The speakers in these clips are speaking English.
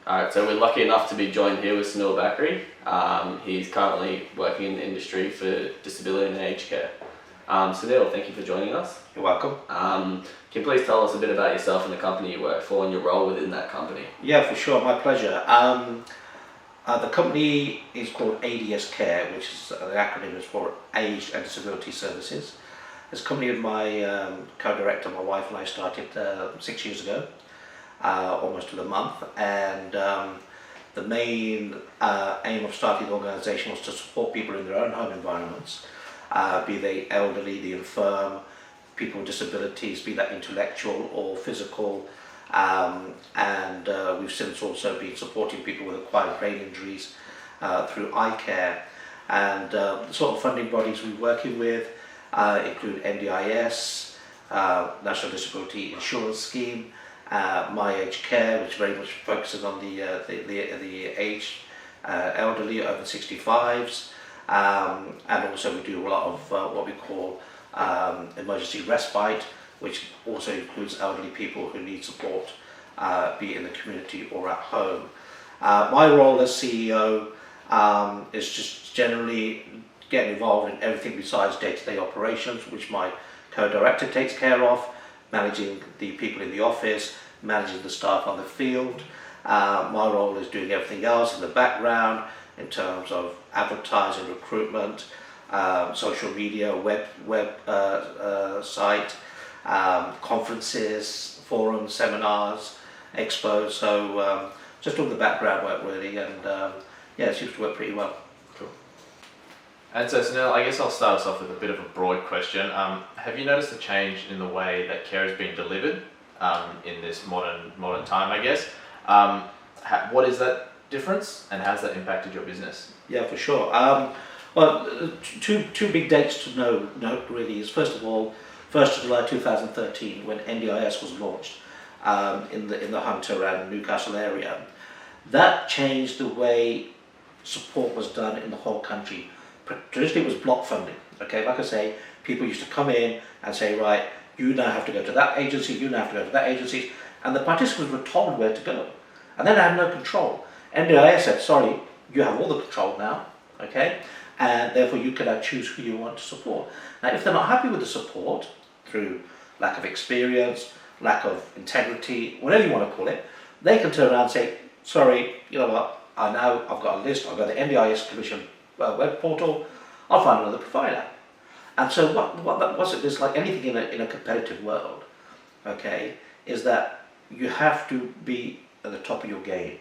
Alright, so we're lucky enough to be joined here with Sunil Bhakri. He's currently working in the industry for disability and aged care. Sunil, thank you for joining us. You're welcome. Can you please tell us a bit about yourself and the company you work for and your role within that company? Yeah, for sure, my pleasure. The company is called ADS Care, which is the acronym is for Aged and Disability Services. It's a company with my co-director, my wife and I started 6 years ago, almost to the month, and the main aim of starting the organisation was to support people in their own home environments, be they elderly, the infirm, people with disabilities, be that intellectual or physical, and we've since also been supporting people with acquired brain injuries through eye care. And the sort of funding bodies we're working with include NDIS, National Disability Insurance Scheme, My Aged Care, which very much focuses on the aged elderly over 65s, and also we do a lot of what we call emergency respite, which also includes elderly people who need support, be it in the community or at home. My role as CEO is just generally getting involved in everything besides day-to-day operations, which my co-director takes care of, managing the people in the office, managing the staff on the field. My role is doing everything else in the background in terms of advertising, recruitment, social media, web site, conferences, forums, seminars, expos. So just all the background work really, and yeah, it seems to work pretty well. Cool. And so Sunil, I guess I'll start us off with a bit of a broad question. Have you noticed a change in the way that care is being delivered in this modern time, I guess? What is that difference, and how's that impacted your business? Yeah, for sure. Well, two big dates to note really is, first of all, 1st of July 2013, when NDIS was launched in the Hunter and Newcastle area. That changed the way support was done in the whole country. Traditionally it was block funding, okay? Like I say, people used to come in and say, right, you now have to go to that agency, you now have to go to that agency, and the participants were told where to go. And then they had no control. NDIS said, sorry, you have all the control now, okay? And therefore you can now choose who you want to support. Now, if they're not happy with the support, through lack of experience, lack of integrity, whatever you want to call it, they can turn around and say, sorry, you know what, I've got a list, I've got the NDIS Commission web portal, I'll find another provider. And so what's it is, like anything in a competitive world, okay, is that you have to be at the top of your game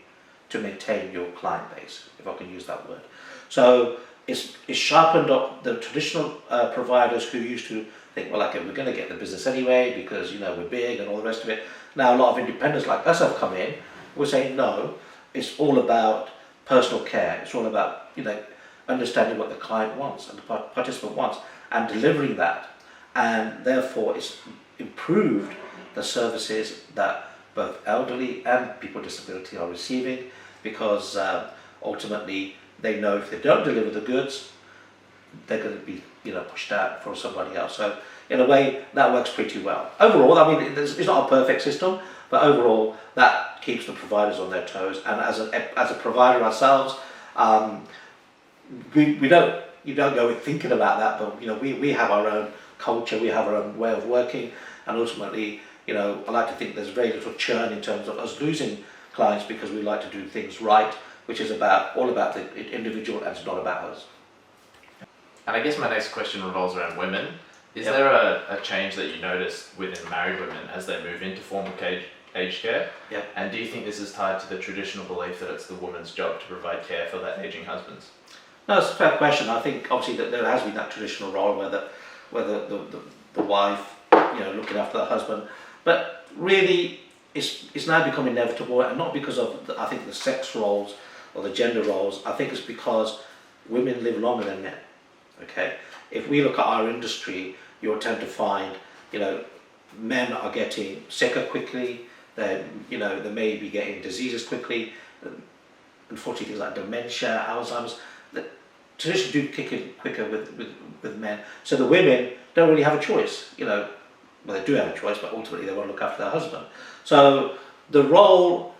to maintain your client base, if I can use that word. So it's sharpened up the traditional providers who used to think, well, okay, we're going to get the business anyway because, you know, we're big and all the rest of it. Now a lot of independents like us have come in, we're saying, no, it's all about personal care. It's all about, you know, understanding what the client wants and the participant wants and delivering that. And therefore it's improved the services that both elderly and people with disability are receiving, because ultimately they know if they don't deliver the goods, they're going to be, you know, pushed out for somebody else. So in a way that works pretty well. Overall, I mean, it's not a perfect system, but overall that keeps the providers on their toes. And as a provider ourselves, you don't go thinking about that, but you know, we have our own culture, we have our own way of working, and ultimately, you know, I like to think there's very little churn in terms of us losing clients, because we like to do things right, which is all about the individual, and it's not about us. And I guess my next question revolves around women. Is there a change that you notice within married women as they move into formal aged care? Yeah. And do you think this is tied to the traditional belief that it's the woman's job to provide care for their aging husbands? No, it's a fair question. I think obviously that there has been that traditional role where the wife, you know, looking after the husband, but really it's now become inevitable, and not because of I think the sex roles or the gender roles. I think it's because women live longer than men. Okay, if we look at our industry, you'll tend to find, you know, men are getting sicker quickly. They may be getting diseases quickly. Unfortunately, things like dementia, Alzheimer's, that traditionally do kick in quicker with men. So the women don't really have a choice. You know, well, they do have a choice, but ultimately they want to look after their husband. So the role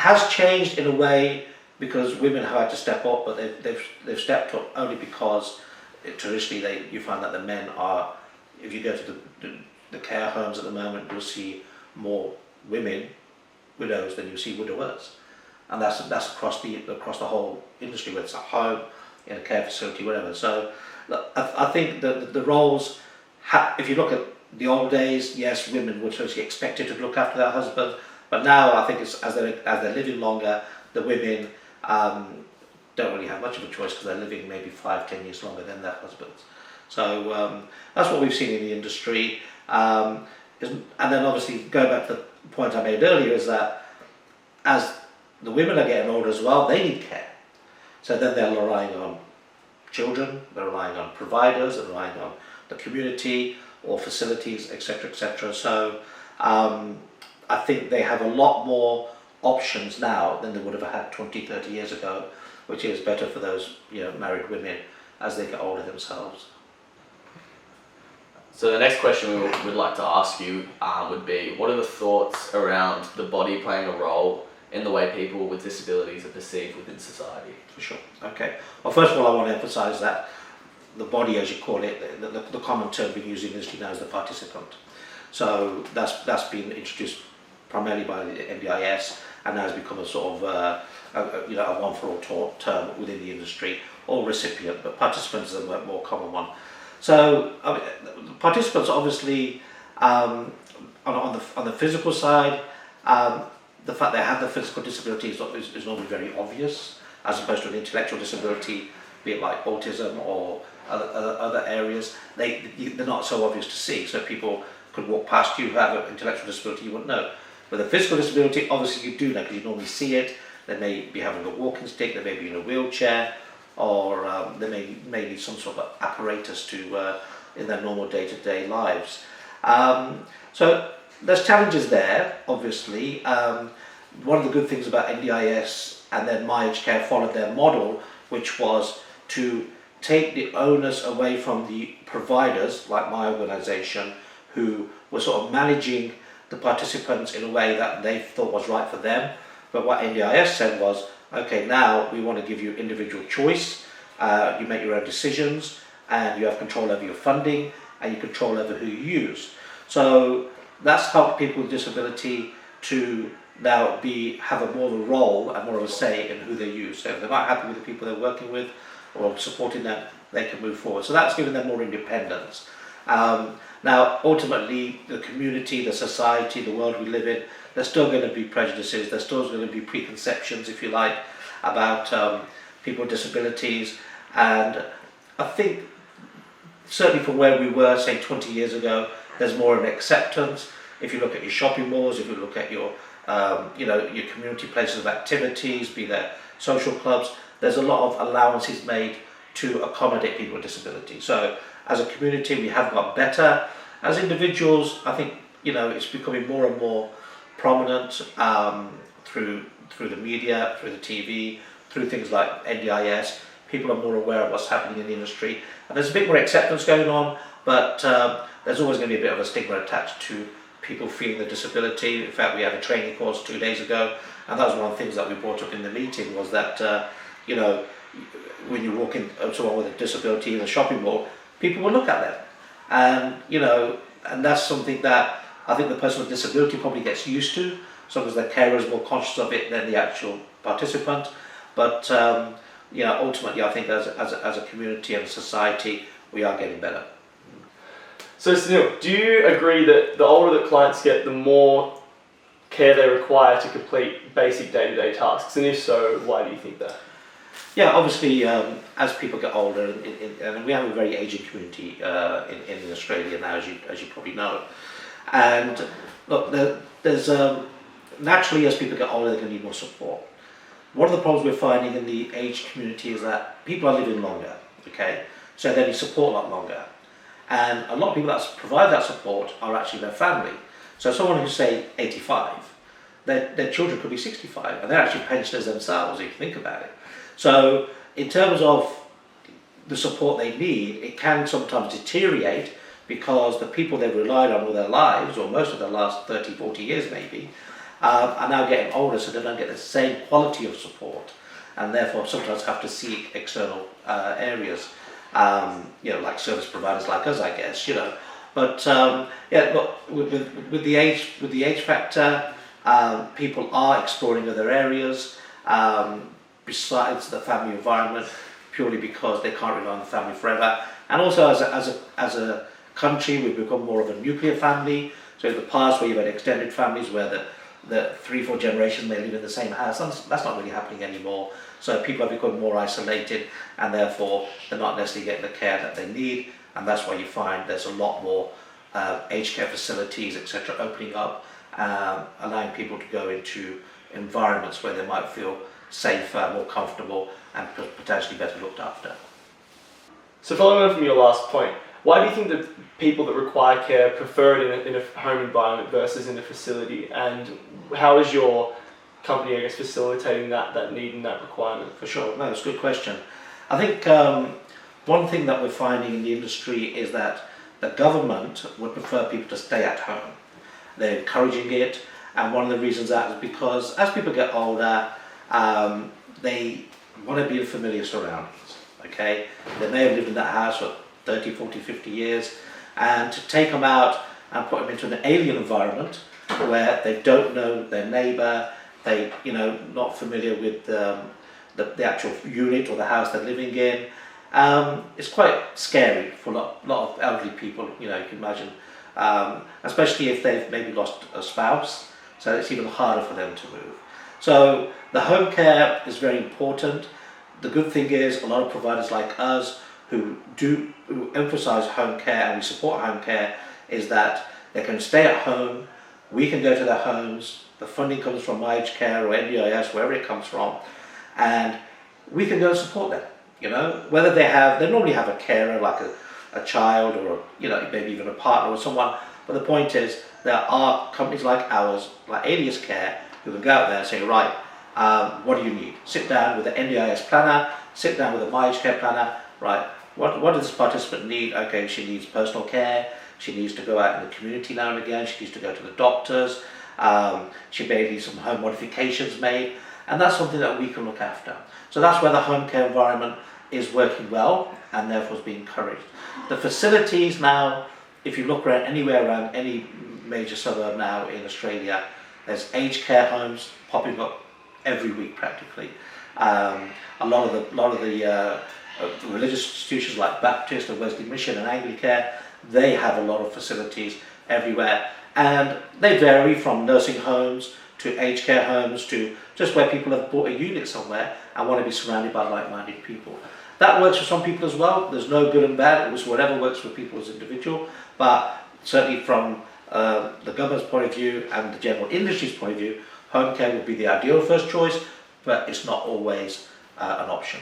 has changed in a way because women have had to step up, but they've stepped up only because traditionally you find that the men are, if you go to the care homes at the moment, you'll see more women widows than you see widowers, and that's across the whole industry, whether it's at home, in a care facility, whatever. So I think that the roles, if you look at the old days, yes, women were totally expected to look after their husband, but now I think it's as they're living longer, the women don't really have much of a choice because they're living maybe 5-10 years longer than their husbands. So that's what we've seen in the industry. And then obviously going back to the point I made earlier is that as the women are getting older as well, they need care. So then they're relying on children, they're relying on providers, they're relying on the community or facilities, etc., etc. So I think they have a lot more options now than they would have had 20-30 years ago, which is better for those married women as they get older themselves. So the next question we would like to ask you would be, what are the thoughts around the body playing a role in the way people with disabilities are perceived within society? For sure. Okay. Well, first of all, I want to emphasise that the body, as you call it, the common term being used in the industry now is the participant. So that's been introduced primarily by the NDIS and now has become a sort of a one for all term within the industry, or recipient, but participant is a more common one. So participants obviously on the physical side, the fact they have the physical disability is normally very obvious, as opposed to an intellectual disability, be it like autism or other areas. They're not so obvious to see, so people could walk past you who have an intellectual disability, you wouldn't know. With a physical disability, obviously you do know because you normally see it. They may be having a walking stick, they may be in a wheelchair, or they may need some sort of apparatus to in their normal day-to-day lives. So there's challenges there, obviously. One of the good things about NDIS and then My Aged Care followed their model, which was to take the onus away from the providers, like my organisation, who were sort of managing the participants in a way that they thought was right for them. But what NDIS said was, okay, now we want to give you individual choice, you make your own decisions, and you have control over your funding, and you control over who you use. So that's helped people with disability to now have a more of a role and more of a say in who they use. So if they're not happy with the people they're working with or supporting them, they can move forward. So that's given them more independence. Now, ultimately, the community, the society, the world we live in, there's still going to be prejudices, there's still going to be preconceptions, if you like, about people with disabilities. And I think, certainly from where we were, say, 20 years ago, there's more of an acceptance. If you look at your shopping malls, if you look at your your community places of activities, be there social clubs, there's a lot of allowances made to accommodate people with disabilities. So as a community, we have got better. As individuals, I think it's becoming more and more prominent through the media, through the TV, through things like NDIS. People are more aware of what's happening in the industry, and there's a bit more acceptance going on. But there's always going to be a bit of a stigma attached to people feeling the disability. In fact, we had a training course 2 days ago, and that was one of the things that we brought up in the meeting, was that when you walk in someone with a disability in a shopping mall, people will look at them, and that's something that I think the person with disability probably gets used to, as long as their carer is more conscious of it than the actual participant. But ultimately, I think as a community and a society, we are getting better. So Sunil, do you agree that the older that clients get, the more care they require to complete basic day-to-day tasks? And if so, why do you think that? Yeah, obviously, as people get older, and we have a very aging community in Australia now, as you probably know. And look, there's naturally, as people get older, they're going to need more support. One of the problems we're finding in the aged community is that people are living longer, okay? So they need support a lot longer. And a lot of people that provide that support are actually their family. So someone who's, say, 85, their children could be 65, and they're actually pensioners themselves, if you think about it. So in terms of the support they need, it can sometimes deteriorate because the people they've relied on all their lives, or most of their last 30, 40 years maybe, are now getting older, so they don't get the same quality of support, and therefore sometimes have to seek external areas, like service providers like us, I guess, But look, with the age factor, people are exploring other areas besides the family environment, purely because they can't rely on the family forever. And also, as a country, we've become more of a nuclear family. So in the past, where you've had extended families where the 3-4 generations may live in the same house, that's not really happening anymore. So people have become more isolated, and therefore they're not necessarily getting the care that they need. And that's why you find there's a lot more aged care facilities, etc., opening up, allowing people to go into environments where they might feel safer, more comfortable, and potentially better looked after. So following on from your last point, why do you think that people that require care prefer it in a home environment versus in a facility? And how is your company, I guess, facilitating that need and that requirement? For sure, no, it's a good question. I think one thing that we're finding in the industry is that the government would prefer people to stay at home. They're encouraging it, and one of the reasons that is because as people get older, they want to be in familiar surroundings, okay? They may have lived in that house for 30, 40, 50 years, and to take them out and put them into an alien environment where they don't know their neighbour, they, not familiar with the actual unit or the house they're living in, it's quite scary for a lot of elderly people, you can imagine, especially if they've maybe lost a spouse, so it's even harder for them to move. So the home care is very important. The good thing is a lot of providers like us who emphasise home care, and we support home care, is that they can stay at home, we can go to their homes, the funding comes from Aged Care or NDIS, wherever it comes from, and we can go and support them. Whether they normally have a carer like a child or maybe even a partner or someone, but the point is there are companies like ours, like Alias Care, who can go out there and say, right, what do you need? Sit down with the NDIS planner, sit down with a Aged Care planner, right, what does this participant need? Okay, she needs personal care, she needs to go out in the community now and again, she needs to go to the doctors, she may need some home modifications made, and that's something that we can look after. So that's where the home care environment is working well, and therefore is being encouraged. The facilities now, if you look around anywhere around any major suburb now in Australia, there's aged care homes popping up every week practically. A lot of the religious institutions like Baptist or Wesley Mission and Anglicare, they have a lot of facilities everywhere, and they vary from nursing homes to aged care homes to just where people have bought a unit somewhere and want to be surrounded by like-minded people. That works for some people as well. There's no good and bad. It was whatever works for people as individual, but certainly from the government's point of view and the general industry's point of view, home care would be the ideal first choice, but it's not always an option.